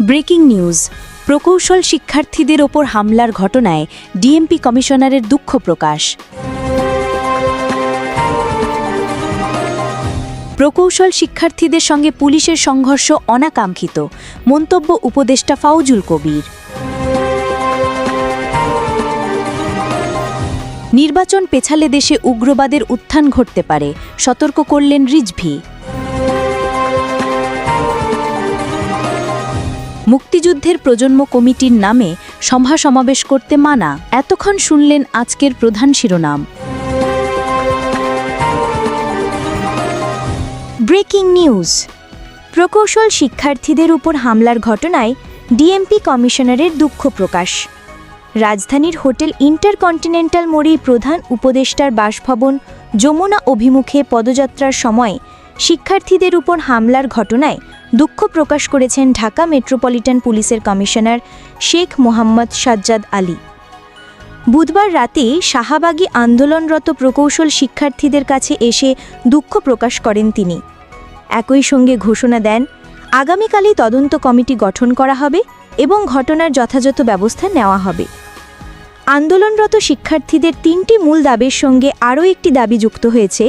Breaking news. প্রকৌশল শিক্ষার্থীদের ওপর হামলার ঘটনায় ডিএমপি কমিশনারের দুঃখ প্রকাশ। প্রকৌশল শিক্ষার্থীদের সঙ্গে পুলিশের সংঘর্ষ অনাকাঙ্ক্ষিত, মন্তব্য উপদেষ্টা ফাউজুল কবির। নির্বাচন পেছালে দেশে উগ্রবাদের উত্থান ঘটতে পারে, সতর্ক করলেন রিজভী। মুক্তিযুদ্ধের প্রজন্ম কমিটির নামে সভা সমাবেশ করতে মানা। এতক্ষণ শুনলেন আজকের প্রধান শিরোনাম। Breaking news. প্রকৌশল শিক্ষার্থীদের উপর হামলার ঘটনায় ডিএমপি কমিশনারের দুঃখ প্রকাশ। রাজধানীর হোটেল ইন্টারকন্টিনেন্টাল মোড়ে প্রধান উপদেষ্টার বাসভবন যমুনা অভিমুখে পদযাত্রার সময় শিক্ষার্থীদের উপর হামলার ঘটনায় দুঃখ প্রকাশ করেছেন ঢাকা মেট্রোপলিটন পুলিশের কমিশনার শেখ মোহাম্মদ সাজ্জাদ আলী। বুধবার রাতে শাহবাগী আন্দোলনরত প্রকৌশল শিক্ষার্থীদের কাছে এসে দুঃখ প্রকাশ করেন তিনি। একই সঙ্গে ঘোষণা দেন, আগামীকালই তদন্ত কমিটি গঠন করা হবে এবং ঘটনার যথাযথ ব্যবস্থা নেওয়া হবে। আন্দোলনরত শিক্ষার্থীদের তিনটি মূল দাবির সঙ্গে আরও একটি দাবি যুক্ত হয়েছে: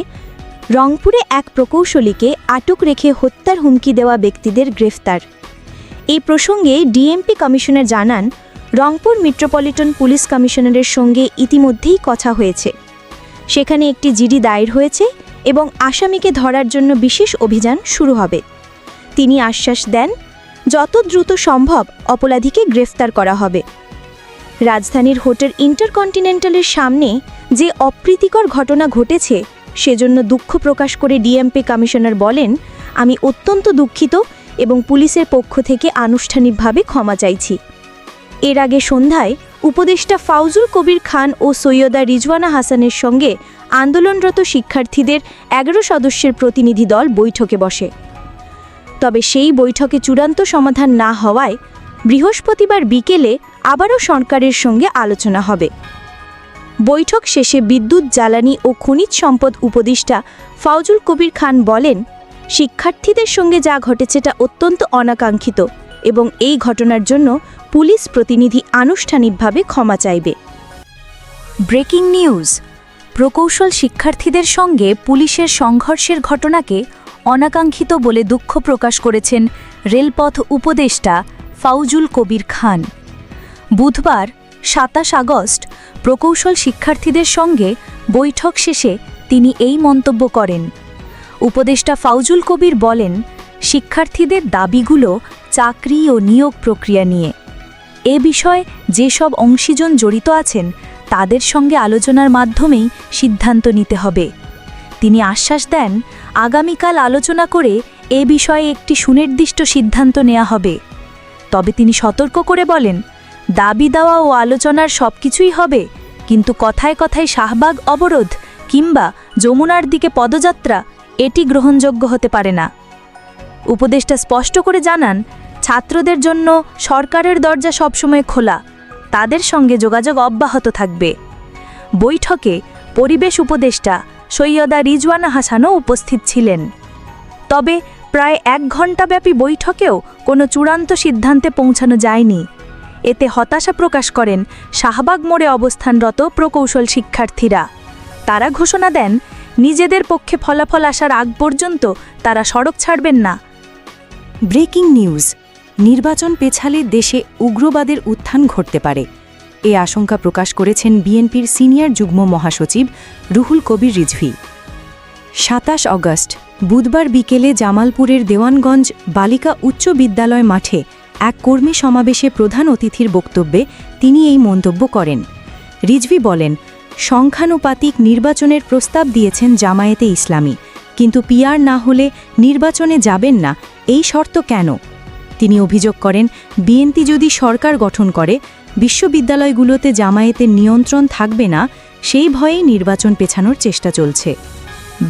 রংপুরে এক প্রকৌশলীকে আটক রেখে হত্যার হুমকি দেওয়া ব্যক্তিদের গ্রেফতার। এই প্রসঙ্গে ডিএমপি কমিশনার জানান, রংপুর মেট্রোপলিটন পুলিশ কমিশনারের সঙ্গে ইতিমধ্যেই কথা হয়েছে। সেখানে একটি জিডি দায়ের হয়েছে এবং আসামিকে ধরার জন্য বিশেষ অভিযান শুরু হবে। তিনি আশ্বাস দেন, যত দ্রুত সম্ভব অপরাধীকে গ্রেফতার করা হবে। রাজধানীর হোটেল ইন্টারকন্টিনেন্টালের সামনে যে অপ্রীতিকর ঘটনা ঘটেছে সেজন্য দুঃখ প্রকাশ করে ডিএমপি কমিশনার বলেন, আমি অত্যন্ত দুঃখিত এবং পুলিশের পক্ষ থেকে আনুষ্ঠানিকভাবে ক্ষমা চাইছি। এর আগে সন্ধ্যায় উপদেষ্টা ফাউজুল কবির খান ও সৈয়দা রিজওয়ানা হাসানের সঙ্গে আন্দোলনরত শিক্ষার্থীদের 11 সদস্যের প্রতিনিধি দল বৈঠকে বসে। তবে সেই বৈঠকে চূড়ান্ত সমাধান না হওয়ায় বৃহস্পতিবার বিকেলে আবারও সরকারের সঙ্গে আলোচনা হবে। বৈঠক শেষে বিদ্যুৎ, জ্বালানি ও খনিজ সম্পদ উপদেষ্টা ফাউজুল কবির খান বলেন, শিক্ষার্থীদের সঙ্গে যা ঘটেছে তা অত্যন্ত অনাকাঙ্ক্ষিত এবং এই ঘটনার জন্য পুলিশ প্রতিনিধি আনুষ্ঠানিকভাবে ক্ষমা চাইবে। Breaking news. প্রকৌশল শিক্ষার্থীদের সঙ্গে পুলিশের সংঘর্ষের ঘটনাকে অনাকাঙ্ক্ষিত বলে দুঃখ প্রকাশ করেছেন রেলপথ উপদেষ্টা ফাউজুল কবির খান। বুধবার 27 আগস্ট প্রকৌশল শিক্ষার্থীদের সঙ্গে বৈঠক শেষে তিনি এই মন্তব্য করেন। উপদেষ্টা ফাউজুল কবির বলেন, শিক্ষার্থীদের দাবিগুলো চাকরি ও নিয়োগ প্রক্রিয়া নিয়ে। এ বিষয়ে যেসব অংশীজন জড়িত আছেন তাদের সঙ্গে আলোচনার মাধ্যমেই সিদ্ধান্ত নিতে হবে। তিনি আশ্বাস দেন, আগামীকাল আলোচনা করে এ বিষয়ে একটি সুনির্দিষ্ট সিদ্ধান্ত নেওয়া হবে। তবে তিনি সতর্ক করে বলেন, দাবি দেওয়া ও আলোচনার সবকিছুই হবে, কিন্তু কথায় কথায় শাহবাগ অবরোধ কিংবা যমুনার দিকে পদযাত্রা এটি গ্রহণযোগ্য হতে পারে না। উপদেষ্টা স্পষ্ট করে জানান, ছাত্রদের জন্য সরকারের দরজা সবসময় খোলা, তাদের সঙ্গে যোগাযোগ অব্যাহত থাকবে। বৈঠকে পরিবেশ উপদেষ্টা সৈয়দা রিজওয়ানা হাসানও উপস্থিত ছিলেন। তবে প্রায় 1 ঘণ্টাব্যাপী বৈঠকেও কোনো চূড়ান্ত সিদ্ধান্তে পৌঁছানো যায়নি। এতে হতাশা প্রকাশ করেন শাহবাগ মোড়ে অবস্থানরত প্রকৌশল শিক্ষার্থীরা। তারা ঘোষণা দেন, নিজেদের পক্ষে ফলাফল আসার আগ পর্যন্ত তারা সড়ক ছাড়বেন না। Breaking news. নির্বাচন পেছালে দেশে উগ্রবাদের উত্থান ঘটতে পারে, এ আশঙ্কা প্রকাশ করেছেন বিএনপির সিনিয়র যুগ্ম মহাসচিব রুহুল কবির রিজভী। 27 আগস্ট বুধবার বিকেলে জামালপুরের দেওয়ানগঞ্জ বালিকা উচ্চ বিদ্যালয় মাঠে এক কর্মী সমাবেশে প্রধান অতিথির বক্তব্যে তিনি এই মন্তব্য করেন। রিজভী বলেন, সংখ্যানুপাতিক নির্বাচনের প্রস্তাব দিয়েছেন জামায়াতে ইসলামী, কিন্তু পিআর না হলে নির্বাচনে যাবেন না, এই শর্ত কেন? তিনি অভিযোগ করেন, বিএনপি যদি সরকার গঠন করে বিশ্ববিদ্যালয়গুলোতে জামায়াতের নিয়ন্ত্রণ থাকবে না, সেই ভয়েই নির্বাচন পেছানোর চেষ্টা চলছে।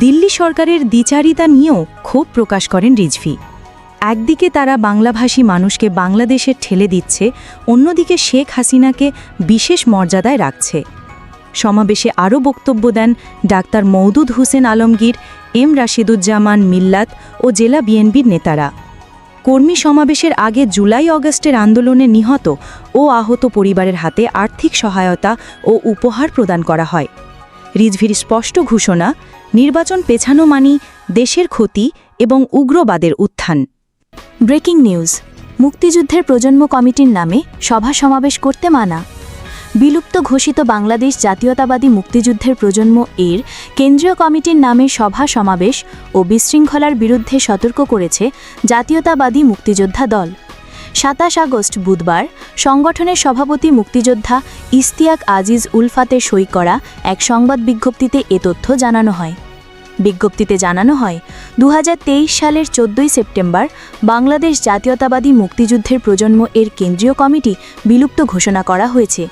দিল্লি সরকারের দ্বিচারিতা নিয়েও ক্ষোভ প্রকাশ করেন রিজভী। একদিকে তারা বাংলাভাষী মানুষকে বাংলাদেশে ঠেলে দিচ্ছে, অন্যদিকে শেখ হাসিনাকে বিশেষ মর্যাদায় রাখছে। সমাবেশে আরও বক্তব্য দেন ডাক্তার মওদুদ হোসেন আলমগীর, এম রাশিদুজ্জামান মিল্লাত ও জেলা বিএনপির নেতারা। কর্মী সমাবেশের আগে জুলাই অগস্টের আন্দোলনে নিহত ও আহত পরিবারের হাতে আর্থিক সহায়তা ও উপহার প্রদান করা হয়। রিজভির স্পষ্ট ঘোষণা, নির্বাচন পেছানো মানি দেশের ক্ষতি এবং উগ্রবাদের উত্থান। ব্রেকিং নিউজ, মুক্তিযুদ্ধের প্রজন্ম কমিটির নামে সভা সমাবেশ করতে মানা। বিলুপ্ত ঘোষিত বাংলাদেশ জাতীয়তাবাদী মুক্তিযুদ্ধের প্রজন্ম এর কেন্দ্রীয় কমিটির নামে সভা সমাবেশ ও বিশৃঙ্খলার বিরুদ্ধে সতর্ক করেছে জাতীয়তাবাদী মুক্তিযোদ্ধা দল। ২৭ আগস্ট বুধবার সংগঠনের সভাপতি মুক্তিযোদ্ধা ইশতিয়াক আজিজ উলফাতের সই করা এক সংবাদ বিজ্ঞপ্তিতে এ তথ্য জানানো হয়। বিজ্ঞপ্তিতে জানানো হয়, ২০২৩ সালের ১৪ সেপ্টেম্বর বাংলাদেশ জাতীয়তাবাদী মুক্তিযুদ্ধের প্রজন্ম এর কেন্দ্রীয় কমিটি বিলুপ্ত ঘোষণা করা হয়েছে।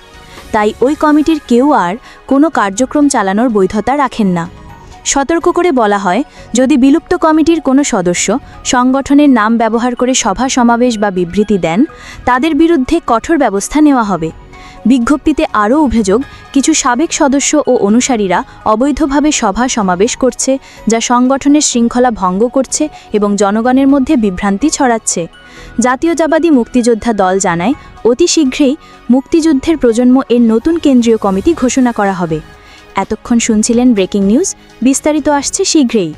তাই ওই কমিটির কেউ আর কোনো কার্যক্রম চালানোর বৈধতা রাখেন না। সতর্ক করে বলা হয়, যদি বিলুপ্ত কমিটির কোনো সদস্য সংগঠনের নাম ব্যবহার করে সভা সমাবেশ বা বিবৃতি দেন, তাদের বিরুদ্ধে কঠোর ব্যবস্থা নেওয়া হবে। বিজ্ঞপ্তিতে আরও অভিযোগ, কিছু সাবেক সদস্য ও অনুসারীরা অবৈধভাবে সভা সমাবেশ করছে, যা সংগঠনের শৃঙ্খলা ভঙ্গ করছে এবং জনগণের মধ্যে বিভ্রান্তি ছড়াচ্ছে। জাতীয়তাবাদী মুক্তিযোদ্ধা দল জানায়, অতি শীঘ্রই মুক্তিযুদ্ধের প্রজন্ম এর নতুন কেন্দ্রীয় কমিটি ঘোষণা করা হবে। এতক্ষণ শুনছিলেন ব্রেকিং নিউজ, বিস্তারিত আসছে শীঘ্রই।